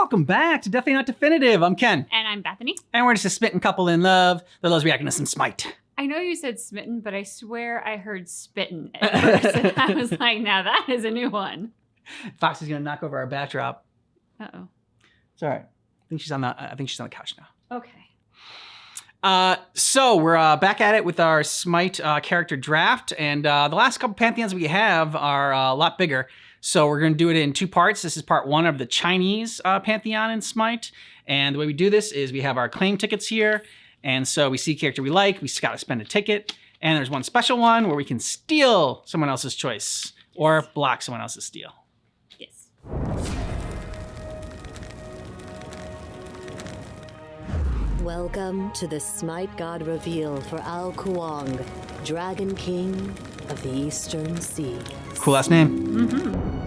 Welcome back to Definitely Not Definitive. I'm Ken. And I'm Bethany. And we're just a smitten couple in love. The love's reacting to some Smite. I know you said smitten, but I swear I heard spittin' at first. And I was like, now that is a new one. Fox is going to knock over our backdrop. Uh-oh. It's all right. I think she's on the couch now. Okay. So we're back at it with our Smite character draft. And the last couple pantheons we have are a lot bigger. So we're going to do it in two parts. This is part one of the Chinese pantheon in Smite. And the way we do this is we have our claim tickets here. And so we see a character we like. We just got to spend a ticket. And there's one special one where we can steal someone else's choice or block someone else's steal. Yes. Welcome to the Smite God reveal for Kuang, Dragon King of the Eastern Sea. Cool last name. Mm-hmm.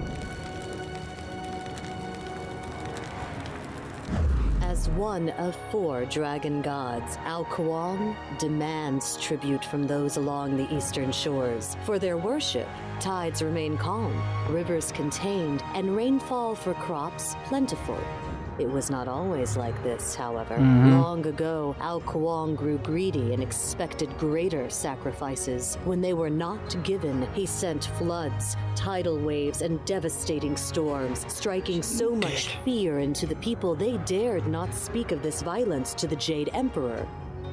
As one of 4 dragon gods, Kuang demands tribute from those along the eastern shores. For their worship, tides remain calm, rivers contained, and rainfall for crops plentiful. It was not always like this, however. Long ago, Kuang grew greedy and expected greater sacrifices. When they were not given, he sent floods, tidal waves, and devastating storms, striking so much fear into the people they dared not speak of this violence to the Jade Emperor.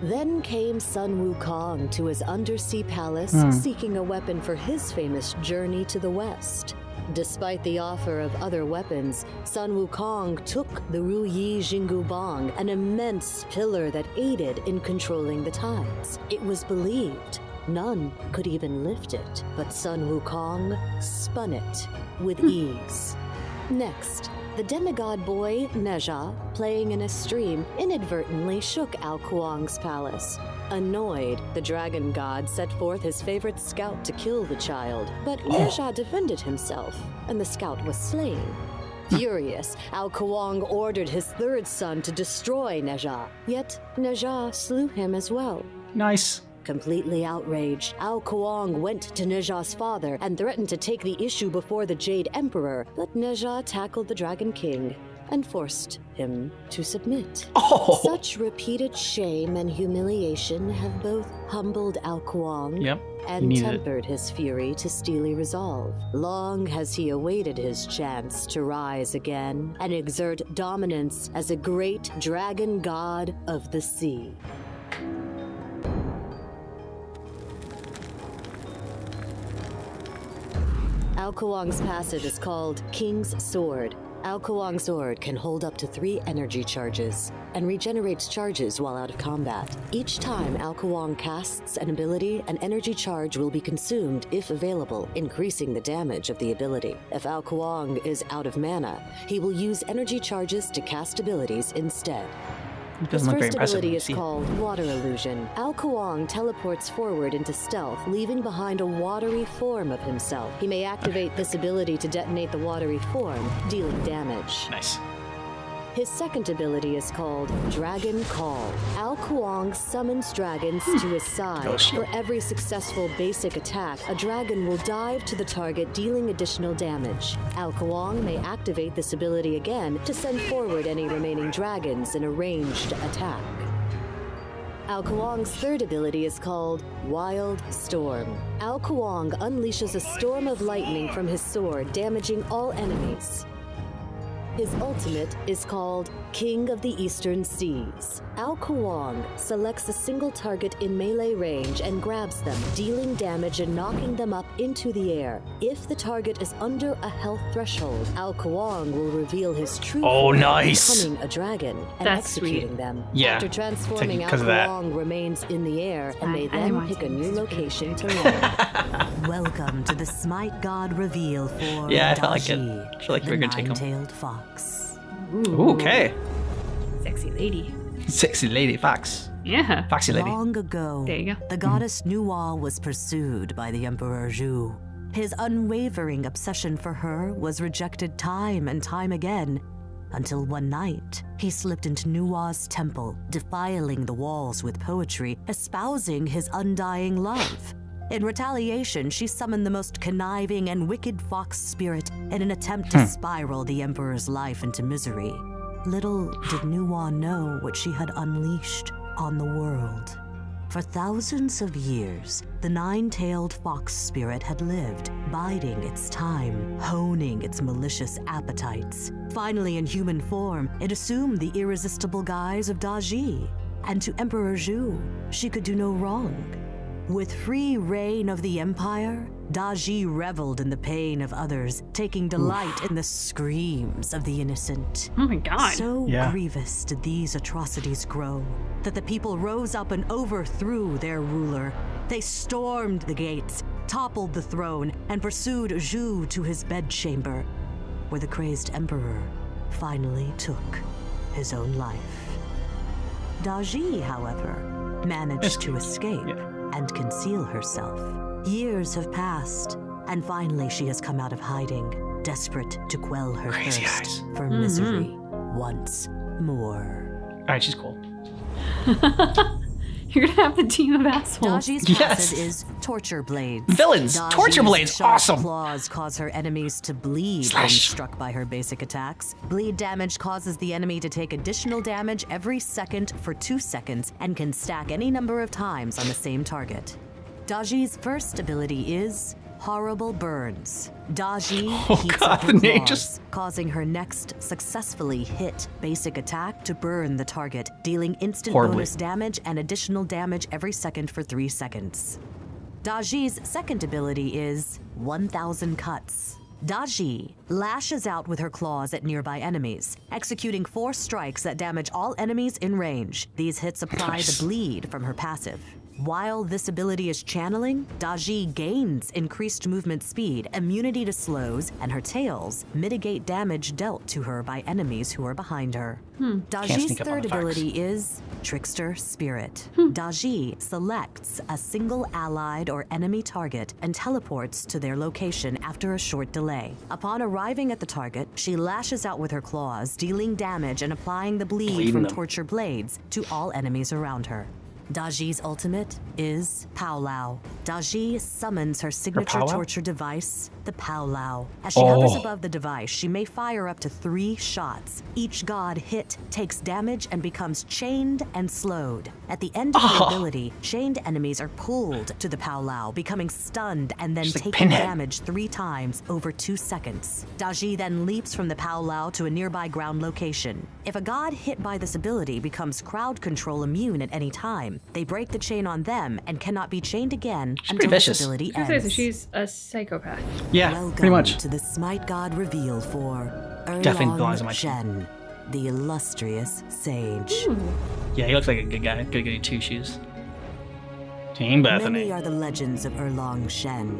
Then came Sun Wukong to his undersea palace, seeking a weapon for his famous journey to the west. Despite the offer of other weapons, Sun Wukong took the Ruyi Jingu Bang, an immense pillar that aided in controlling the tides. It was believed none could even lift it, but Sun Wukong spun it with ease. Next, the demigod boy, Nezha, playing in a stream, inadvertently shook Kuang's palace. Annoyed, the dragon god set forth his favorite scout to kill the child, but Nezha defended himself, and the scout was slain. Furious, Kuang ordered his third son to destroy Nezha, yet Nezha slew him as well. Nice. Completely outraged, Kuang went to Nezha's father and threatened to take the issue before the Jade Emperor, but Nezha tackled the Dragon King and forced him to submit. Such repeated shame and humiliation have both humbled Kuang and tempered his fury to steely resolve. Long has he awaited his chance to rise again and exert dominance as a great dragon god of the sea. Kuang's passive is called King's Sword. Kuang's sword can hold up to 3 energy charges and regenerates charges while out of combat. Each time Kuang casts an ability, an energy charge will be consumed if available, increasing the damage of the ability. If Kuang is out of mana, he will use energy charges to cast abilities instead. His first ability is called Water Illusion. Kuang teleports forward into stealth, leaving behind a watery form of himself. He may activate this ability to detonate the watery form, dealing damage. Nice. His second ability is called Dragon Call. Kuang summons dragons to his side. For every successful basic attack, a dragon will dive to the target, dealing additional damage. Kuang may activate this ability again to send forward any remaining dragons in a ranged attack. Kuang's third ability is called Wild Storm. Kuang unleashes a storm of lightning from his sword, damaging all enemies. His ultimate is called King of the Eastern Seas. Kuang selects a single target in melee range and grabs them, dealing damage and knocking them up into the air. If the target is under a health threshold, Kuang will reveal his true form, becoming a dragon and executing them. After transforming, Kuang remains in the air and may then pick a new location to land. Welcome to the Smite God reveal for I felt like it. I feel like we're gonna take him. Nine-tailed fox. Ooh, okay. Sexy lady. Sexy lady fox. Yeah. Foxy lady. Long ago, There you go. the goddess Nuwa was pursued by the Emperor Zhu. His unwavering obsession for her was rejected time and time again, until one night, he slipped into Nuwa's temple, defiling the walls with poetry, espousing his undying love. In retaliation, she summoned the most conniving and wicked fox spirit in an attempt to spiral the Emperor's life into misery. little did Nuwan know what she had unleashed on the world. For thousands of years, the nine-tailed fox spirit had lived, biding its time, honing its malicious appetites. Finally, in human form, it assumed the irresistible guise of Daji. And to Emperor Zhu, she could do no wrong. With free reign of the Empire, Daji reveled in the pain of others, taking delight in the screams of the innocent. Oh my god. So grievous did these atrocities grow that the people rose up and overthrew their ruler. They stormed the gates, toppled the throne, and pursued Zhu to his bedchamber, where the crazed emperor finally took his own life. Daji, however, managed to escape and conceal herself. Years have passed, and finally she has come out of hiding, desperate to quell her thirst for misery once more. All right, she's cool. You're gonna have the team of assholes. Daji's passive is torture blades. Villains! Daji's Torture blades! sharp Awesome! Claws cause her enemies to bleed when struck by her basic attacks. Bleed damage causes the enemy to take additional damage every second for 2 seconds and can stack any number of times on the same target. Daji's first ability is Horrible Burns. Daji heats up her claws, causing her next successfully hit basic attack to burn the target, dealing instant bonus damage and additional damage every second for 3 seconds. Daji's second ability is 1,000 Cuts. Daji lashes out with her claws at nearby enemies, executing 4 strikes that damage all enemies in range. These hits apply the bleed from her passive. While this ability is channeling, Daji gains increased movement speed, immunity to slows, and her tails mitigate damage dealt to her by enemies who are behind her. Daji's third ability is Trickster Spirit. Daji selects a single allied or enemy target and teleports to their location after a short delay. Upon arriving at the target, she lashes out with her claws, dealing damage and applying the bleed from torture blades to all enemies around her. Daji's ultimate is Powlau. Daji summons her signature torture device, the Powlau. As she hovers above the device, she may fire up to 3 shots. Each god hit takes damage and becomes chained and slowed. At the end of her ability, chained enemies are pulled to the Powlau, becoming stunned and then taking damage 3 times over 2 seconds. Daji then leaps from the Powlau to a nearby ground location. If a god hit by this ability becomes crowd control immune at any time, they break the chain on them and cannot be chained again until this ability ends. So she's a psychopath. Yeah, Welcome pretty much. to the Smite God reveal for Definitely belongs on my Shen, the illustrious sage. Yeah, he looks like a good guy. Good goody 2 shoes. Team Bethany. Many are the legends of Erlang Shen.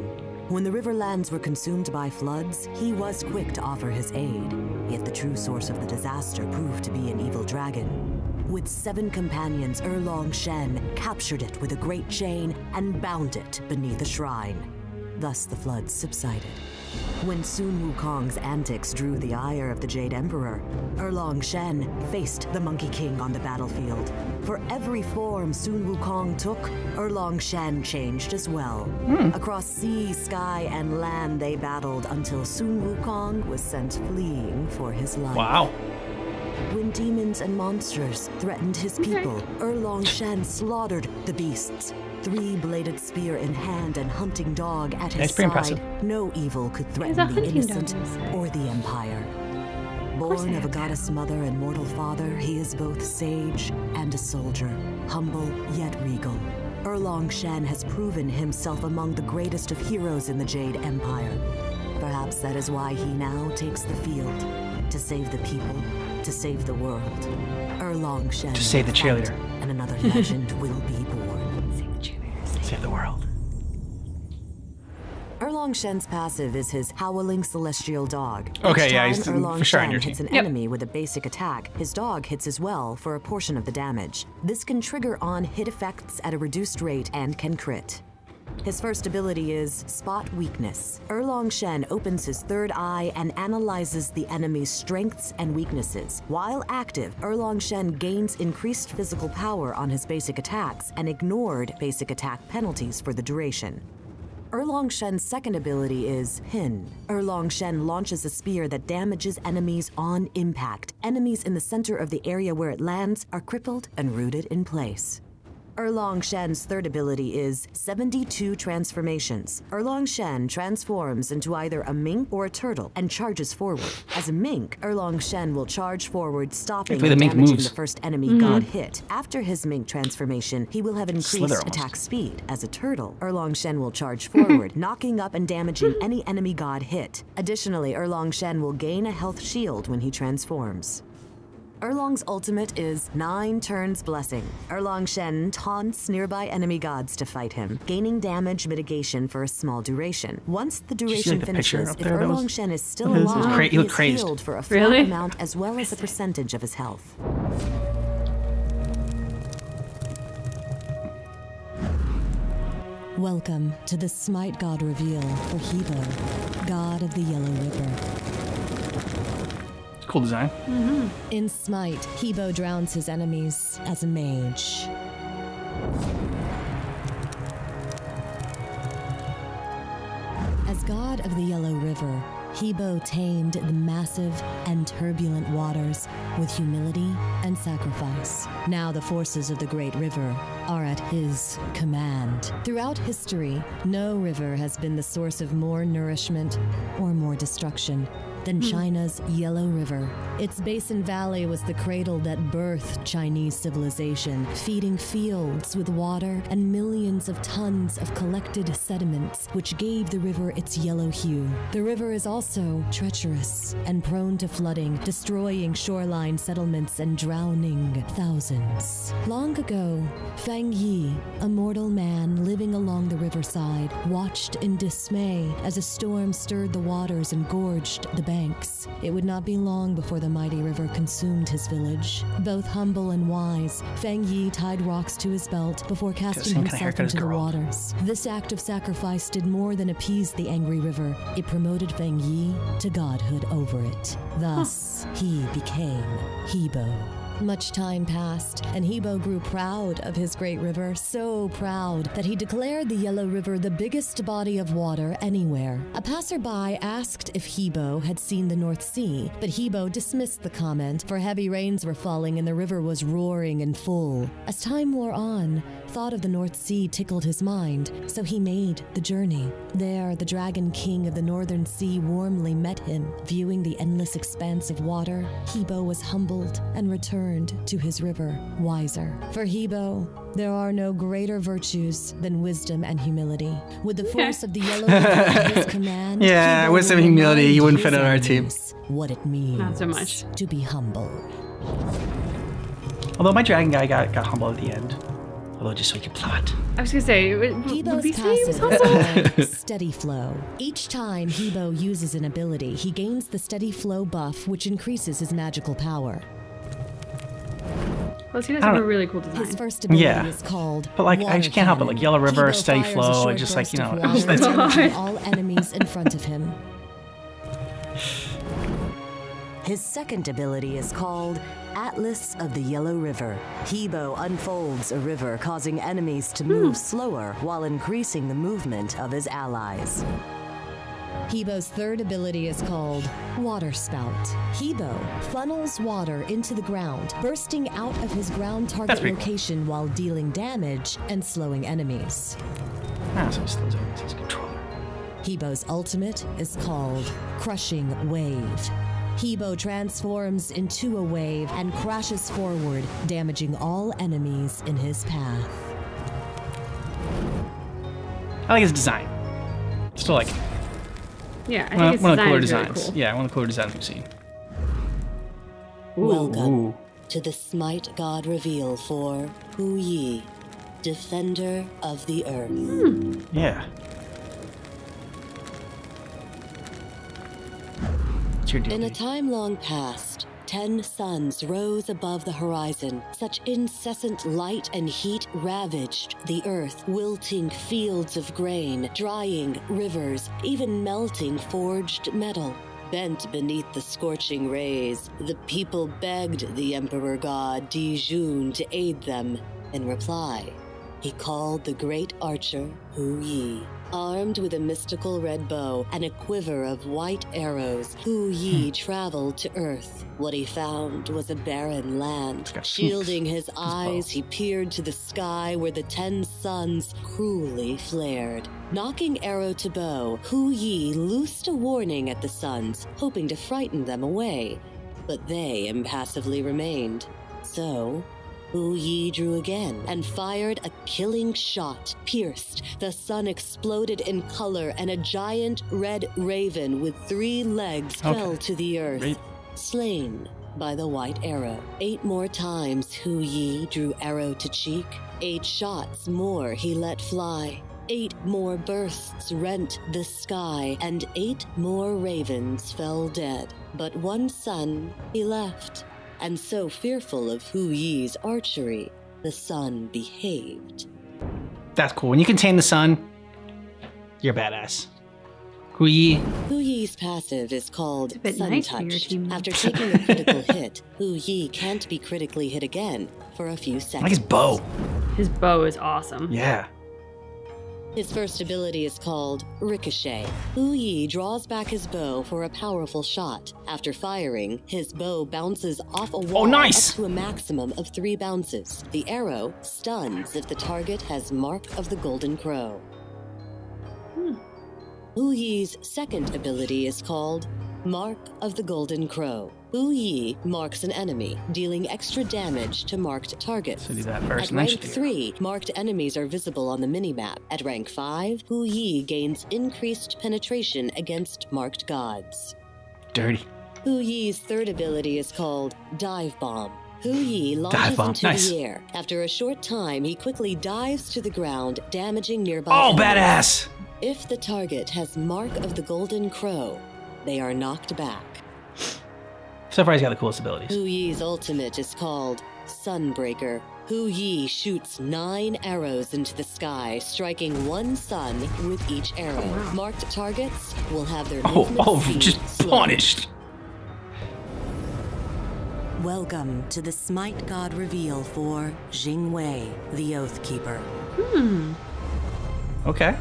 When the Riverlands were consumed by floods, he was quick to offer his aid. Yet the true source of the disaster proved to be an evil dragon. With 7 companions, Erlang Shen captured it with a great chain and bound it beneath a shrine. Thus the floods subsided. When Sun Wukong's antics drew the ire of the Jade Emperor, Erlang Shen faced the Monkey King on the battlefield. For every form Sun Wukong took, Erlang Shen changed as well. Across sea, sky, and land they battled until Sun Wukong was sent fleeing for his life. Wow. When demons and monsters threatened his people, Erlang Shen slaughtered the beasts. 3-bladed spear in hand and hunting dog at his side. Impressive. No evil could threaten the innocent or the Empire. Born of a goddess mother and mortal father, he is both sage and a soldier, humble yet regal. Erlang Shen has proven himself among the greatest of heroes in the Jade Empire. Perhaps that is why he now takes the field, to save the people, to save the world. Erlang Shen To save the cheerleader. and another legend will be born. Save the world. Erlang Shen's passive is his Howling Celestial Dog. Okay, Each yeah, time he's Erlang for sure on Shen your hits team. an enemy with a basic attack, his dog hits as well for a portion of the damage. This can trigger on hit effects at a reduced rate and can crit. His first ability is Spot Weakness. Erlang Shen opens his third eye and analyzes the enemy's strengths and weaknesses. While active, Erlang Shen gains increased physical power on his basic attacks and ignored basic attack penalties for the duration. Erlang Shen's second ability is Hin. Erlang Shen launches a spear that damages enemies on impact. Enemies in the center of the area where it lands are crippled and rooted in place. Erlang Shen's third ability is 72 transformations. Erlang Shen transforms into either a mink or a turtle and charges forward. As a mink, Erlang Shen will charge forward, stopping and damaging the first enemy god hit. After his mink transformation, he will have increased attack speed. As a turtle, Erlang Shen will charge forward, knocking up and damaging any enemy god hit. Additionally, Erlang Shen will gain a health shield when he transforms. Erlang's ultimate is 9 turns blessing. Erlang Shen taunts nearby enemy gods to fight him, gaining damage mitigation for a small duration. Once the duration finishes, if Erlang Shen is still alive, he is healed for a flat amount as well as a percentage of his health. Welcome to the Smite God reveal for Hebo, God of the Yellow River. Cool design. In Smite, Hebo drowns his enemies as a mage. As God of the Yellow River, Hebo tamed the massive and turbulent waters with humility and sacrifice. Now the forces of the Great River are at his command. Throughout history, no river has been the source of more nourishment or more destruction than China's Yellow River. Its basin valley was the cradle that birthed Chinese civilization, feeding fields with water and millions of tons of collected sediments, which gave the river its yellow hue. The river is also treacherous and prone to flooding, destroying shoreline settlements and drowning thousands. Long ago, Fang Yi, a mortal man living along the riverside, watched in dismay as a storm stirred the waters and gorged the banks. It would not be long before the mighty river consumed his village. Both humble and wise, Fang Yi tied rocks to his belt before casting himself into the waters. This act of sacrifice did more than appease the angry river. It promoted Fang Yi to godhood over it. Thus, he became Hebo. Much time passed, and Hebo grew proud of his great river, so proud that he declared the Yellow River the biggest body of water anywhere. A passerby asked if Hebo had seen the North Sea, but Hebo dismissed the comment, for heavy rains were falling and the river was roaring and full. As time wore on, thought of the North Sea tickled his mind, so he made the journey. There, the Dragon King of the Northern Sea warmly met him. Viewing the endless expanse of water, Hebo was humbled and returned to his river, wiser. For Hebo, there are no greater virtues than wisdom and humility. With the force of the Yellow River at his command, Hebo wisdom and humility, you wouldn't fit on our team. What it means Not so much. to be humble. Although my dragon guy got humble at the end. Although just so he could plot. I was gonna say, would Hebo's we say he was passive humble? is called Steady Flow. Each time Hebo uses an ability, he gains the Steady Flow buff, which increases his magical power. Well, he does have a really cool design. His first ability is called But like, I Water just can't help it. Cannon. Like Yellow River, Hebo Steady fires a Flow, short just like, burst you know. of water, That's damaging all enemies in front of him. His second ability is called Atlas of the Yellow River. Hebo unfolds a river, causing enemies to move slower while increasing the movement of his allies. Hebo's third ability is called Water Spout. Hebo funnels water into the ground, bursting out of his ground target location while dealing damage and slowing enemies. So he slows enemies as controller. Hebo's ultimate is called Crushing Wave. Hebo transforms into a wave and crashes forward, damaging all enemies in his path. I like his design. Still like Yeah, I think it's one of the cooler design is designs. really cool. Yeah, one of the cooler designs we've seen. Welcome to the Smite God reveal for Hu Yi, Defender of the Earth. Yeah. What's your deal? In a time long past, 10 suns rose above the horizon. Such incessant light and heat ravaged the earth, wilting fields of grain, drying rivers, even melting forged metal. Bent beneath the scorching rays, the people begged the Emperor God Dijun to aid them. In reply, he called the great archer Hu Yi. Armed with a mystical red bow and a quiver of white arrows, Hu Yi traveled to Earth. What he found was a barren land. Shielding his eyes, he peered to the sky where the 10 suns cruelly flared. Knocking arrow to bow, Hu Yi loosed a warning at the suns, hoping to frighten them away. But they impassively remained. So, Hu Yi drew again and fired a killing shot. Pierced, the sun exploded in color and a giant red raven with 3 legs fell to the earth, slain by the white arrow. 8 more times Hu Yi drew arrow to cheek. 8 shots more he let fly. 8 more bursts rent the sky, and 8 more ravens fell dead. But 1 sun he left. And so fearful of Hu Yi's archery, the sun behaved. That's cool. When you contain the sun, you're badass. Hu Yi. Hu Yi's passive is called bit Sun nice for your Touch. team. After taking a critical hit, Hu Yi can't be critically hit again for a few seconds. I like his bow. His bow is awesome. Yeah. His first ability is called Ricochet. Hu Yi draws back his bow for a powerful shot. After firing, his bow bounces off a wall nice. up to a maximum of 3 bounces. The arrow stuns if the target has Mark of the Golden Crow. Hu Yi's second ability is called Mark of the Golden Crow. Hu Yi marks an enemy, dealing extra damage to marked targets. So do that first. At and then rank should do 3, marked enemies are visible on the minimap. At rank 5, Hu Yi gains increased penetration against marked gods. Dirty. Hu Yi's third ability is called Dive Bomb. Hu Yi launches Dive bomb. into Nice. the air. After a short time, he quickly dives to the ground, damaging nearby Oh, enemies. badass. If the target has Mark of the Golden Crow, they are knocked back. So far, he's got the coolest abilities. Hu Yi's ultimate is called Sunbreaker. Hu Yi shoots 9 arrows into the sky, striking 1 sun with each arrow. Marked targets will have their movement speed just slowed. punished. Welcome to the Smite God reveal for Jing Wei, the Oath Keeper. Okay.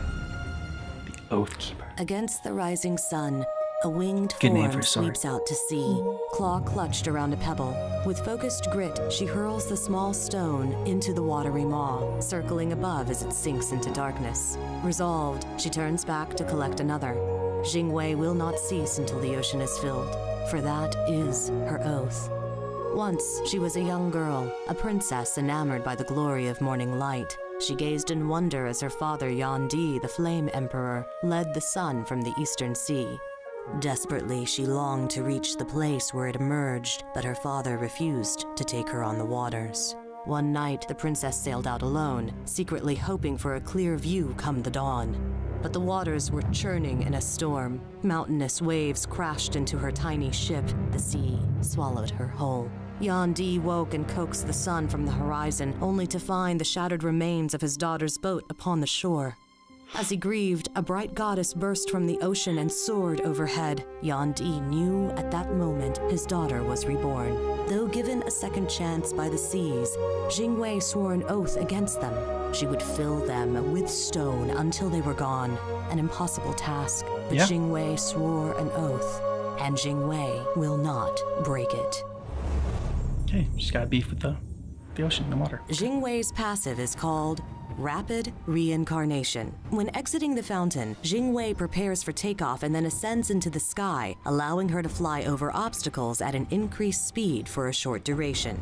The Oath Keeper. Against the rising sun, a winged Good name form for a sword. sweeps out to sea, claw clutched around a pebble. With focused grit, she hurls the small stone into the watery maw, circling above as it sinks into darkness. Resolved, she turns back to collect another. Jing Wei will not cease until the ocean is filled, for that is her oath. Once, she was a young girl, a princess enamored by the glory of morning light. She gazed in wonder as her father Yan Di, the Flame Emperor, led the sun from the eastern sea. Desperately, she longed to reach the place where it emerged, but her father refused to take her on the waters. One night, the princess sailed out alone, secretly hoping for a clear view come the dawn. But the waters were churning in a storm. Mountainous waves crashed into her tiny ship. The sea swallowed her whole. Yan Di woke and coaxed the sun from the horizon, only to find the shattered remains of his daughter's boat upon the shore. As he grieved, a bright goddess burst from the ocean and soared overhead. Yan Di knew at that moment his daughter was reborn. Though given a second chance by the seas, Jing Wei swore an oath against them. She would fill them with stone until they were gone. An impossible task, but Yeah. Jing Wei swore an oath, and Jing Wei will not break it. Okay, just got beef with the ocean, the water. Jing Wei's passive is called Rapid Reincarnation. When exiting the fountain, Jing Wei prepares for takeoff and then ascends into the sky, allowing her to fly over obstacles at an increased speed for a short duration.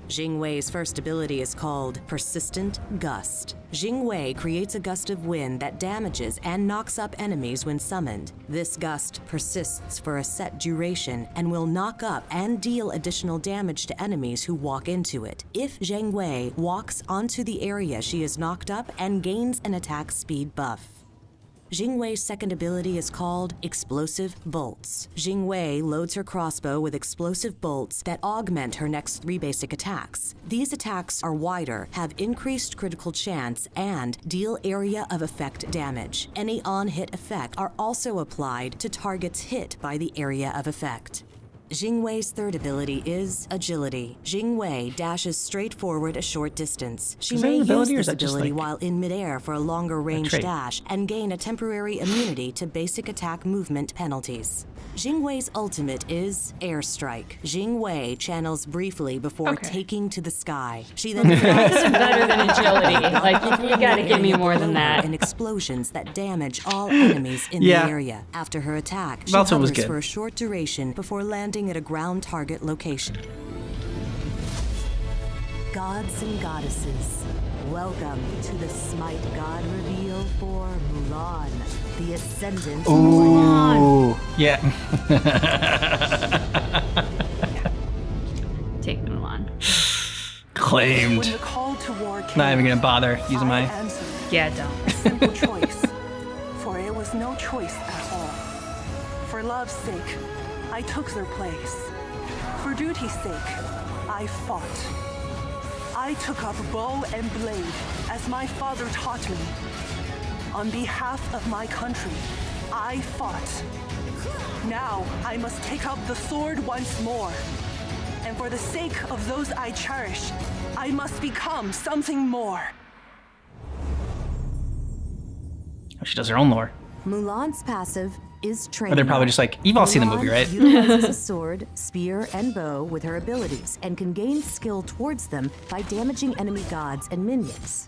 Jing Wei's first ability is called Persistent Gust. Jing Wei creates a gust of wind that damages and knocks up enemies when summoned. This gust persists for a set duration and will knock up and deal additional damage to enemies who walk into it. If Jing Wei walks onto the area she is knocked up and gains an attack speed buff. Jing Wei's second ability is called Explosive Bolts. Jing Wei loads her crossbow with explosive bolts that augment her next 3 basic attacks. These attacks are wider, have increased critical chance, and deal area of effect damage. Any on-hit effect are also applied to targets hit by the area of effect. Jing Wei's third ability is Agility. Jing Wei dashes straight forward a short distance. She Is that may an use ability, or this is that just, ability like, while in midair for a longer range trait? dash and gain a temporary immunity to basic attack movement penalties. Jing Wei's ultimate is Airstrike. Jing Wei channels briefly before Okay. taking to the sky. She then This is better than agility. Like, you gotta give me more than that. in explosions that damage all enemies in Yeah. the area. After her attack, she Balto was hovers good. for a short duration before landing at a ground target location. Gods and goddesses, welcome to the Smite God reveal for Mulan, the Ascendant. Ooh. Yeah. Take Mulan. Claimed. When the call to war came, Not even gonna bother using I my. answered Yeah, don't. a simple choice, for it was no choice at all. For love's sake, I took their place. For duty's sake, I fought. I took up bow and blade as my father taught me. On behalf of my country, I fought. Now I must take up the sword once more. And for the sake of those I cherish, I must become something more. Oh, she does her own lore. Mulan's passive is training. Or they're probably just like, you've all seen the movie, Mulan right? utilizes a sword, spear, and bow with her abilities and can gain skill towards them by damaging enemy gods and minions.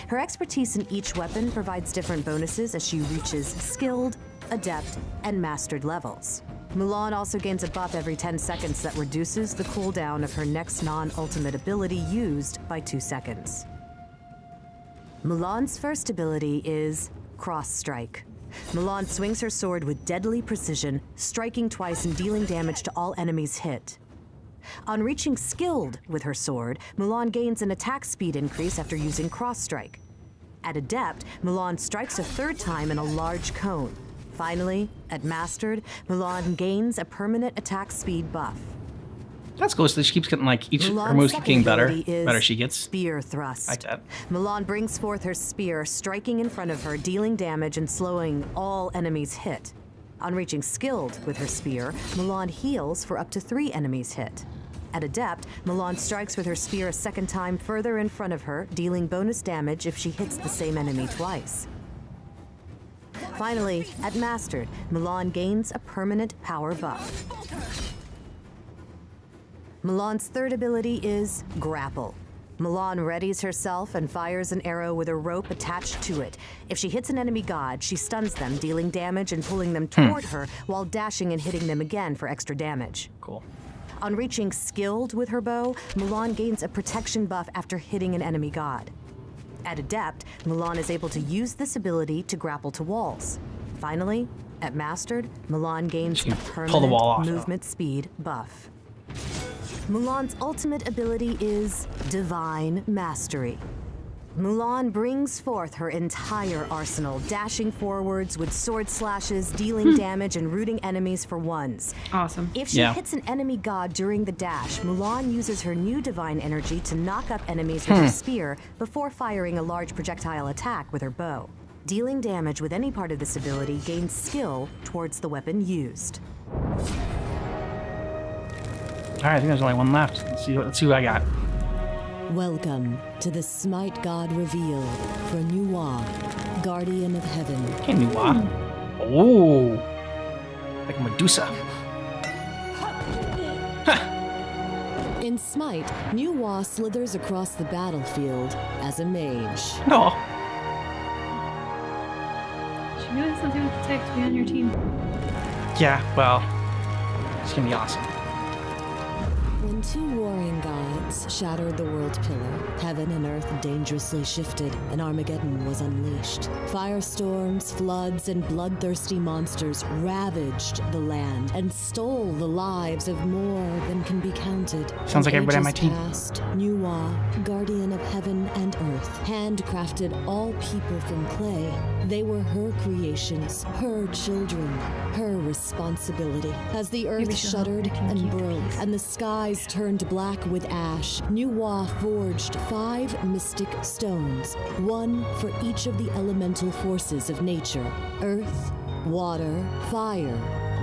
Her expertise in each weapon provides different bonuses as she reaches skilled, adept, and mastered levels. Mulan also gains a buff every 10 seconds that reduces the cooldown of her next non-ultimate ability used by 2 seconds. Mulan's first ability is Cross Strike. Mulan swings her sword with deadly precision, striking twice and dealing damage to all enemies hit. On reaching skilled with her sword, Mulan gains an attack speed increase after using Cross Strike. At Adept, Mulan strikes a third time in a large cone. Finally, at Mastered, Mulan gains a permanent attack speed buff. That's cool. So she keeps getting like her Mulan's moves keep getting second better. ability is Better she gets. Spear Thrust. Like that. Mulan brings forth her spear, striking in front of her, dealing damage and slowing all enemies hit. On reaching skilled with her spear, Mulan heals for up to 3 enemies hit. At Adept, Mulan strikes with her spear a second time further in front of her, dealing bonus damage if she hits the same enemy twice. Finally, at Mastered, Mulan gains a permanent power buff. Mulan's third ability is Grapple. Mulan readies herself and fires an arrow with a rope attached to it. If she hits an enemy god, she stuns them, dealing damage and pulling them toward her while dashing and hitting them again for extra damage. Cool. On reaching skilled with her bow, Mulan gains a protection buff after hitting an enemy god. At Adept, Mulan is able to use this ability to grapple to walls. Finally, at Mastered, Mulan gains She a can pull the wall off, permanent movement speed buff. Mulan's ultimate ability is Divine Mastery. Mulan brings forth her entire arsenal, dashing forwards with sword slashes, dealing damage and rooting enemies for ones. Awesome. If she Yeah. hits an enemy god during the dash, Mulan uses her new divine energy to knock up enemies with her spear before firing a large projectile attack with her bow. Dealing damage with any part of this ability gains skill towards the weapon used. All right, I think there's only one left. Let's see who I got. Welcome to the Smite God reveal for Nuwa, Guardian of Heaven. Okay, Nuwa. Oh, like Medusa. In Smite, Nuwa slithers across the battlefield as a mage. No. She really has something with the tech to be on your team. Yeah. Well, it's gonna be awesome. When 2 warring gods shattered the world pillar, heaven and earth dangerously shifted, and Armageddon was unleashed. Firestorms, floods, and bloodthirsty monsters ravaged the land and stole the lives of more than can be counted. Sounds like In everybody on my ages team. Past, Nuwa, guardian of heaven and earth, handcrafted all people from clay. They were her creations, her children, her responsibility. As the Maybe earth she'll help shuddered Nick and and keep broke, peace. and the skies turned black with ash, Nuwa forged 5 mystic stones, one for each of the elemental forces of nature: earth, water, fire,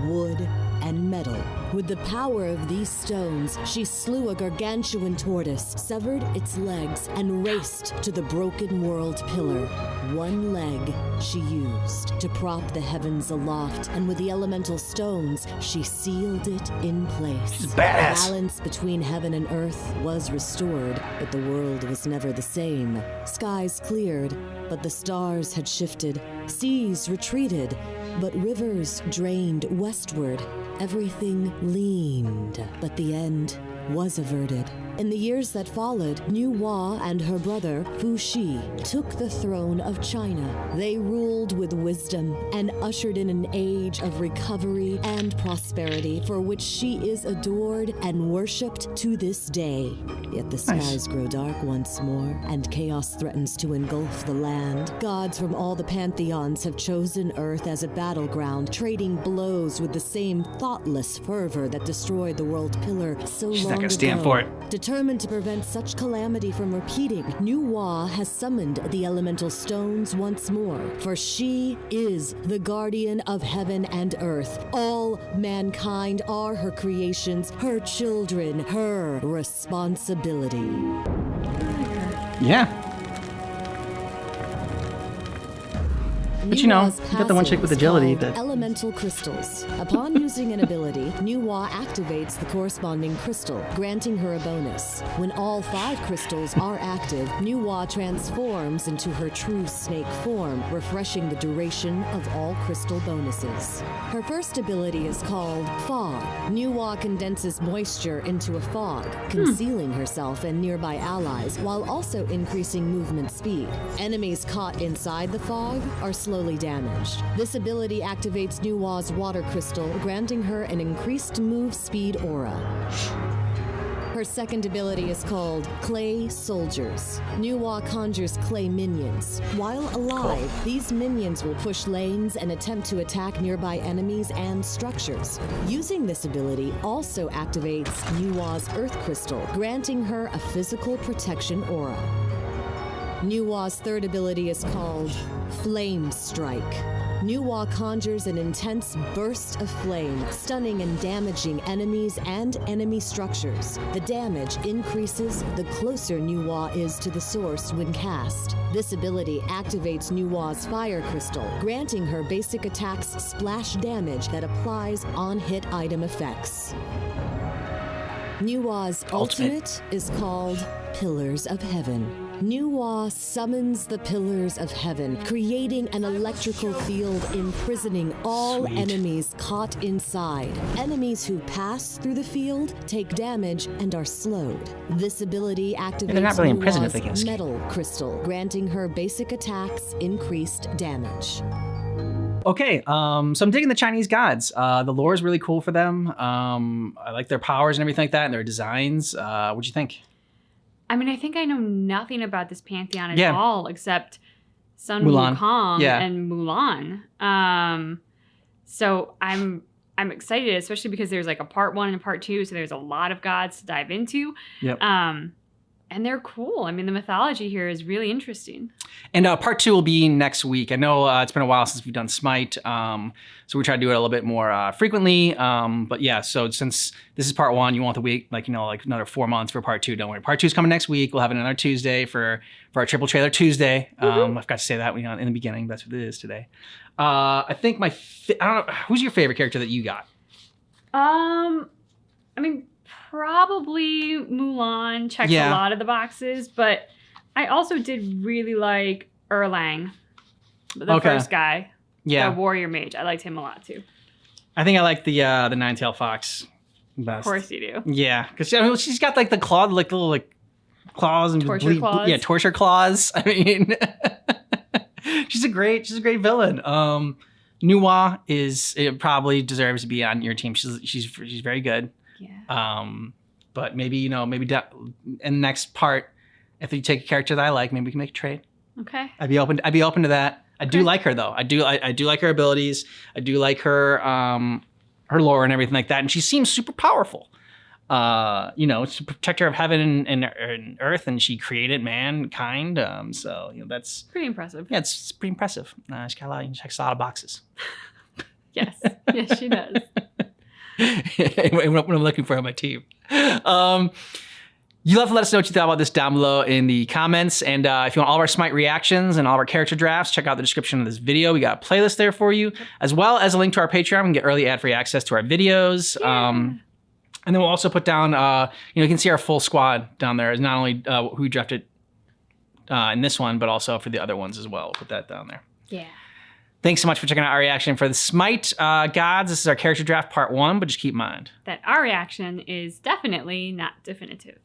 wood, and metal. With the power of these stones, she slew a gargantuan tortoise, severed its legs, and raced to the broken world pillar. One leg she used to prop the heavens aloft, and with the elemental stones, she sealed it in place. She's badass. Balance between heaven and earth was restored, but the world was never the same. Skies cleared, but the stars had shifted. Seas retreated, but rivers drained westward. Everything leaned, but the end was averted. In the years that followed, Niu Hua and her brother, Fu Shi, took the throne of China. They ruled with wisdom and ushered in an age of recovery and prosperity for which she is adored and worshipped to this day. Yet the skies grow dark once more, and chaos threatens to engulf the land. Gods from all the pantheons have chosen Earth as a battleground, trading blows with the same thoughtless fervor that destroyed the world pillar so long ago. She's not gonna stand for it. Determined to prevent such calamity from repeating, Niu Hua has summoned the elemental stones once more, for she is the guardian of heaven and earth. All mankind are her creations, her children, her responsibility. Yeah. But you know, you got the one chick with agility that... Elemental crystals. Upon using an ability, Niu Hua activates the corresponding crystal, granting her a bonus. When all 5 crystals are active, Niu Hua transforms into her true snake form, refreshing the duration of all crystal bonuses. Her first ability is called Fog. Niu Hua condenses moisture into a fog, concealing herself and nearby allies, while also increasing movement speed. Enemies caught inside the fog are slowly damaged. This ability activates Niu Hua's water crystal, granting her an increased move speed aura. Her second ability is called Clay Soldiers. Niu Hua conjures clay minions. While alive, these minions will push lanes and attempt to attack nearby enemies and structures. Using this ability also activates Niu Hua's earth crystal, granting her a physical protection aura. Niu Hua's third ability is called Flame Strike. Niu Hua conjures an intense burst of flame, stunning and damaging enemies and enemy structures. The damage increases the closer Niu Hua is to the source when cast. This ability activates Niu Hua's fire crystal, granting her basic attacks splash damage that applies on hit item effects. Niu Hua's ultimate is called Pillars of Heaven. Niu Hua summons the Pillars of Heaven, creating an electrical field imprisoning all enemies caught inside. Enemies who pass through the field take damage and are slowed. This ability activates they're not really Niu imprisoned if they Hua's can metal crystal, granting her basic attacks increased damage. Okay, so I'm digging the Chinese gods. The lore is really cool for them. I like their powers and everything like that, and their designs. What'd you think? I mean, I think I know nothing about this pantheon at Yeah. all except Sun Mulan. Wukong Yeah. and Mulan. So I'm excited, especially because there's like a part 1 and a part 2, so there's a lot of gods to dive into. Yep. And they're cool. I mean, the mythology here is really interesting. And part 2 will be next week. I know it's been a while since we've done Smite, so we try to do it a little bit more frequently. But yeah, so since this is part 1, you want the week, like another 4 months for part 2. Don't worry, part 2 is coming next week. We'll have it another Tuesday for our triple trailer Tuesday. I forgot to say that in the beginning. But that's what it is today. I think I don't know, who's your favorite character that you got? I mean, probably Mulan checks a lot of the boxes, but I also did really like Erland, the first guy, the warrior mage. I liked him a lot too. I think I like the nine-tailed fox best. Of course you do. Yeah, because she's got like the claw, like little like claws and Torture claws. Yeah, torture claws. I mean, she's a great villain. Niu Hua probably deserves to be on your team. She's very good. Yeah. But maybe in the next part, if you take a character that I like, maybe we can make a trade. Okay. I'd be open to that. I do like her though. I do like her abilities. I do like her her lore and everything like that. And she seems super powerful. It's a protector of heaven and earth, and she created mankind. So that's pretty impressive. Yeah, it's pretty impressive. She checks a lot of boxes. Yes. Yes, she does. what I'm looking for on my team. You'll have to let us know what you thought about this down below in the comments. And if you want all of our Smite reactions and all of our character drafts, check out the description of this video. We got a playlist there for you, as well as a link to our Patreon. You can get early ad-free access to our videos. Yeah. And then we'll also put down, you can see our full squad down there. Is not only who we drafted in this one, but also for the other ones as well. We'll put that down there. Yeah. Thanks so much for checking out our reaction for the Smite Gods. This is our character draft part 1, but just keep in mind that our reaction is definitely not definitive.